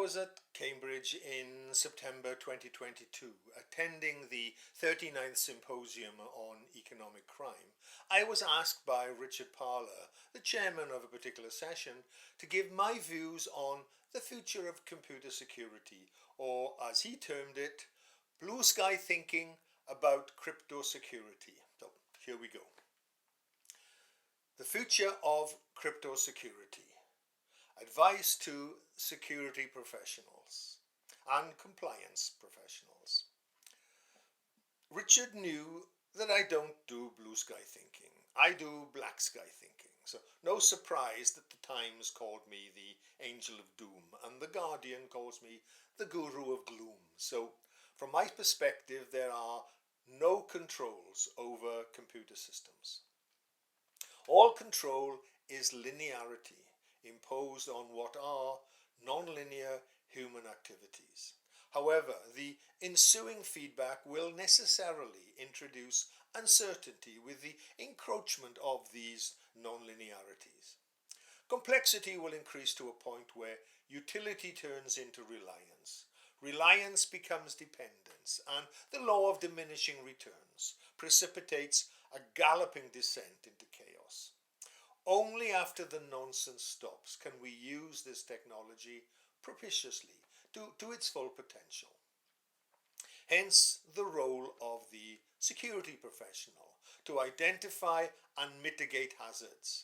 was at Cambridge in September 2022, attending the 39th Symposium on Economic Crime, I was asked by Richard Parlour, the chairman of a particular session, to give my views on the future of computer security, or as he termed it, blue sky thinking about crypto security. So here we go. The future of crypto security. Advice to security professionals and compliance professionals. Richard knew that I don't do blue sky thinking. I do black sky thinking. So no surprise that the Times called me the Angel of Doom and the Guardian calls me the Guru of Gloom. So from my perspective, there are no controls over computer systems. All control is linearity imposed on what are non-linear human activities. However, the ensuing feedback will necessarily introduce uncertainty with the encroachment of these non-linearities. Complexity will increase to a point where utility turns into reliance. Reliance becomes dependence, and the law of diminishing returns precipitates a galloping descent into chaos. Only after the nonsense stops can we use this technology propitiously to its full potential. Hence the role of the security professional to identify and mitigate hazards.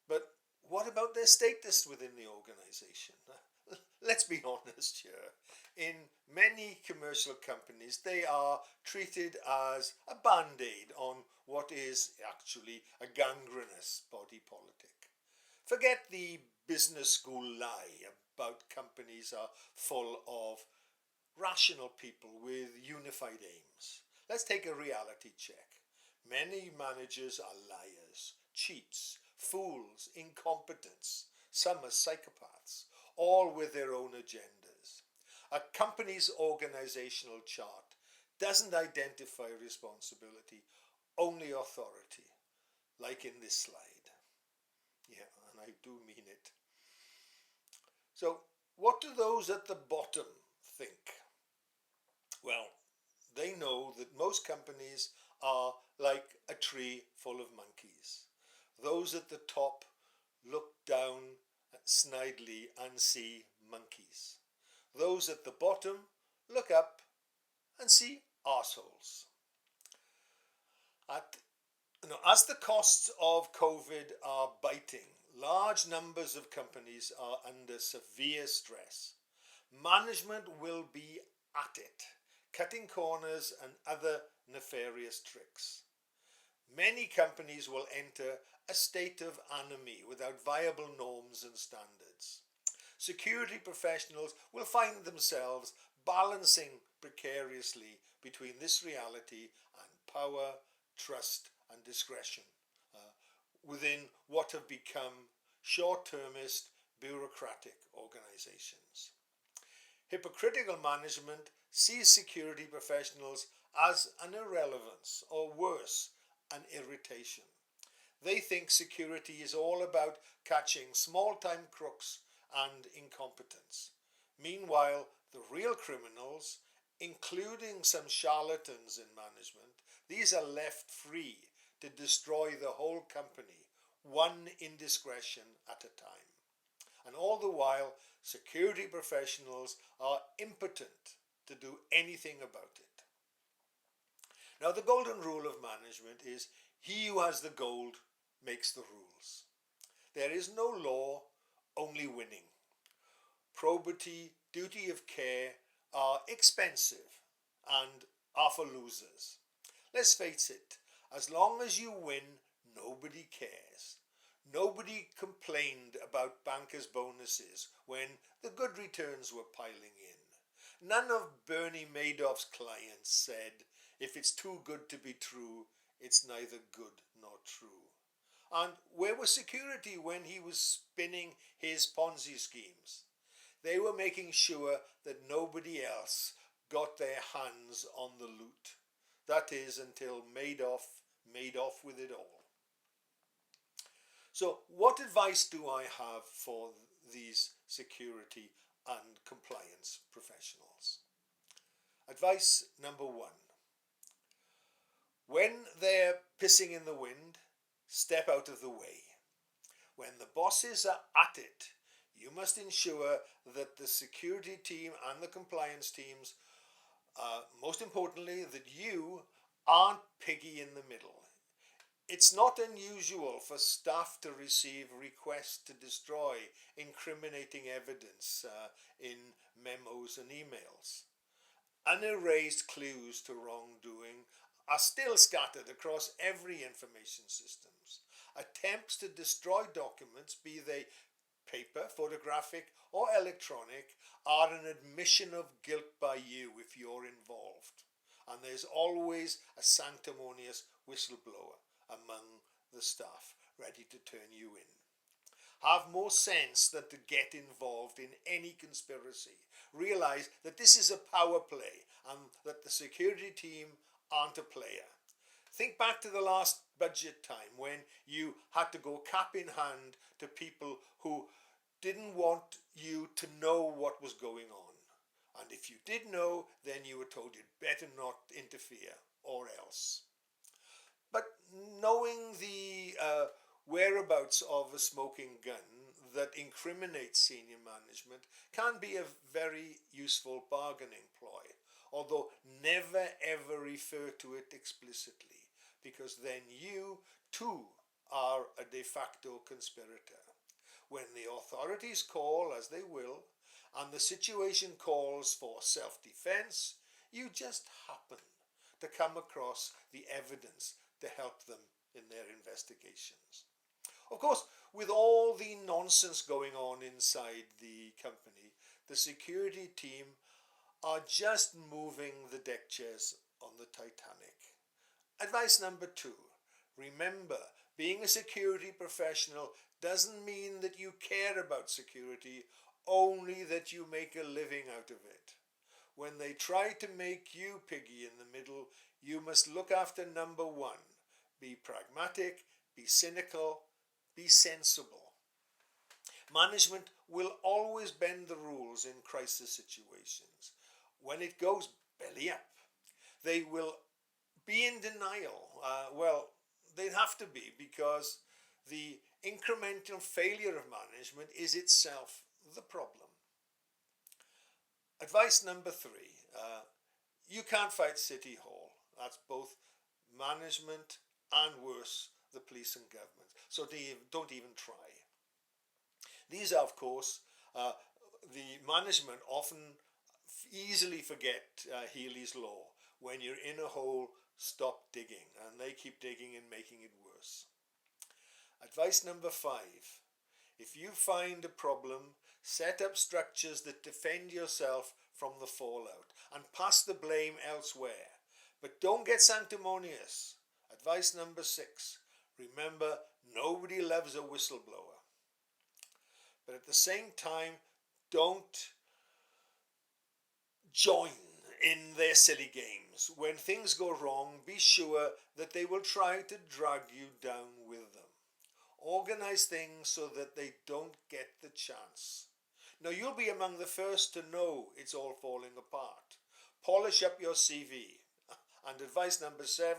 But what about their status within the organization? Let's be honest here. In many commercial companies, they are treated as a band-aid on what is actually a gangrenous body politic. Forget the business school lie about companies are full of rational people with unified aims. Let's take a reality check. Many managers are liars, cheats, fools, incompetents. Some are psychopaths, all with their own agendas. A company's organizational chart doesn't identify responsibility, only authority, like in this slide. Yeah, and I do mean it. So, what do those at the bottom think? Well, they know that most companies are like a tree full of monkeys. Those at the top look down snidely and see monkeys. Those at the bottom look up and see arseholes. As the costs of COVID are biting, large numbers of companies are under severe stress. Management will be at it, cutting corners and other nefarious tricks. Many companies will enter a state of anomie without viable norms and standards. Security professionals will find themselves balancing precariously between this reality and power, trust and discretion within what have become short-termist bureaucratic organizations. Hypocritical management sees security professionals as an irrelevance or worse, an irritation. They think security is all about catching small-time crooks and incompetence. Meanwhile, the real criminals, including some charlatans in management, these are left free to destroy the whole company, one indiscretion at a time. And all the while, security professionals are impotent to do anything about it. Now, the golden rule of management is he who has the gold makes the rules. There is no law, only winning. Probity, duty of care are expensive and are for losers. Let's face it, as long as you win, nobody cares. Nobody complained about bankers' bonuses when the good returns were piling in. None of Bernie Madoff's clients said, if it's too good to be true, it's neither good nor true. And where was security when he was spinning his Ponzi schemes? They were making sure that nobody else got their hands on the loot. That is, until Madoff made off with it all. So what advice do I have for these security and compliance professionals. Advice number 1. When they're pissing in the wind, step out of the way. When the bosses are at it, you must ensure that the security team and the compliance teams, most importantly, that you aren't piggy in the middle. It's not unusual for staff to receive requests to destroy incriminating evidence in memos and emails. Unerased clues to wrongdoing are still scattered across every information systems. Attempts to destroy documents, be they paper, photographic or electronic, are an admission of guilt by you if you're involved. And there's always a sanctimonious whistleblower among the staff ready to turn you in. Have more sense than to get involved in any conspiracy. Realise that this is a power play and that the security team aren't a player. Think back to the last budget time when you had to go cap in hand to people who didn't want you to know what was going on. And if you did know, then you were told you'd better not interfere or else. But knowing the whereabouts of a smoking gun that incriminates senior management can be a very useful bargaining ploy, although never ever refer to it explicitly, because then you too are a de facto conspirator. When the authorities call, as they will, and the situation calls for self-defense, you just happen to come across the evidence to help them in their investigations. Of course, with all the nonsense going on inside the company, the security team are just moving the deck chairs on the Titanic. Advice number 2. Remember, being a security professional doesn't mean that you care about security, only that you make a living out of it. When they try to make you piggy in the middle, you must look after number 1. Be pragmatic, be cynical, be sensible. Management will always bend the rules in crisis situations. When it goes belly up, they will be in denial. They'd have to be, because the incremental failure of management is itself the problem. Advice number 3. You can't fight City Hall. That's both management and, worse, the police and government. So don't even try. These are, of course, the management often easily forget Healy's Law. When you're in a hole, stop digging. And they keep digging and making it worse. Advice number 5. If you find a problem, set up structures that defend yourself from the fallout and pass the blame elsewhere. But don't get sanctimonious. Advice number 6. Remember, nobody loves a whistleblower. But at the same time, don't join in their silly games. When things go wrong, be sure that they will try to drag you down with them. Organize things so that they don't get the chance. Now, you'll be among the first to know it's all falling apart. Polish up your CV. And advice number 7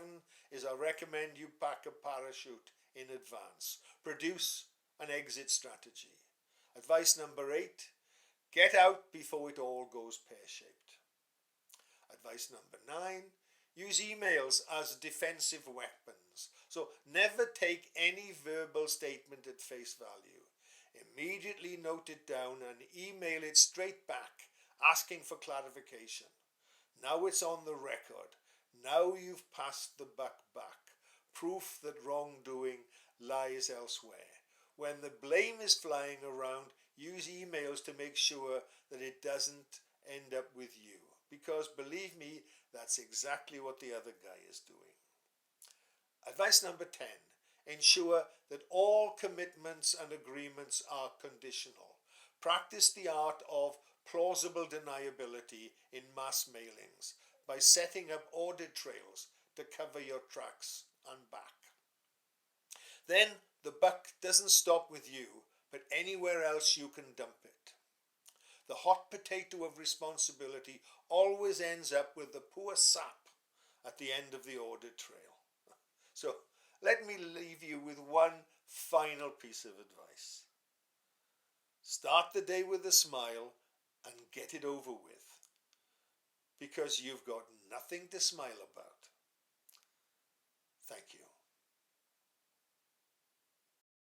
is I recommend you pack a parachute in advance. Produce an exit strategy. Advice number 8, get out before it all goes pear-shaped. Advice number 9, use emails as defensive weapons. So never take any verbal statement at face value. Immediately note it down and email it straight back, asking for clarification. Now it's on the record. Now you've passed the buck back. Proof that wrongdoing lies elsewhere. When the blame is flying around, use emails to make sure that it doesn't end up with you. Because believe me, that's exactly what the other guy is doing. Advice number 10. Ensure that all commitments and agreements are conditional. Practice the art of plausible deniability in mass mailings by setting up audit trails to cover your tracks and back. Then the buck doesn't stop with you, but anywhere else you can dump it. the hot potato of responsibility always ends up with the poor sap at the end of the audit trail. So let me leave you with one final piece of advice. Start the day with a smile and get it over with, because you've got nothing to smile about. Thank you.